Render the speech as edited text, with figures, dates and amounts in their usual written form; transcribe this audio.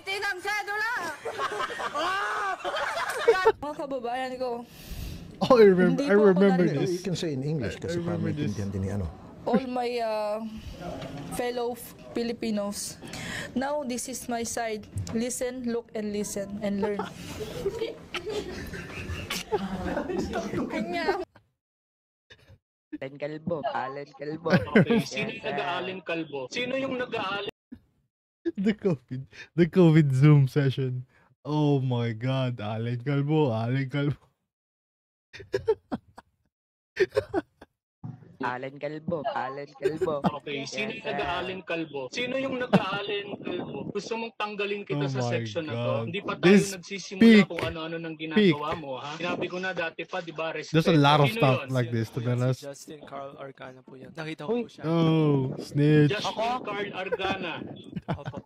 Tinangsadula! Mga kababayan ko, Oh, I remember. Hindi I po ako remember narito. this. You can say in English kasi para remember this. maintindihan din ni ano. all my fellow Filipinos. Now, this is my side. Listen, look, and listen, and learn. Kanya. Alan Calvo, Alan Calvo. Okay, sino yung nag-aaling kalbo? Sino yung nag-aaling The COVID Zoom session. Oh my God, Alan Calvo, Alan Calvo. Alan Calvo, Alan Calvo. Okay, sino yung nag-aaling kalbo? Sino yung nag-aaling kalbo? Gusto mong tanggalin kita Oh sa my section na to? God. Hindi pa tayo This nagsisimula peak. kung ano-ano nang ginagawa mo, ha? Sinabi ko na dati pa, di ba, respeto. There's a lot of Sino stuff yun? like this, to be honest. Justin Carl Arcana po yan. Nakita ko po siya. Oh, snitch. Justin Carl Argana. Opo.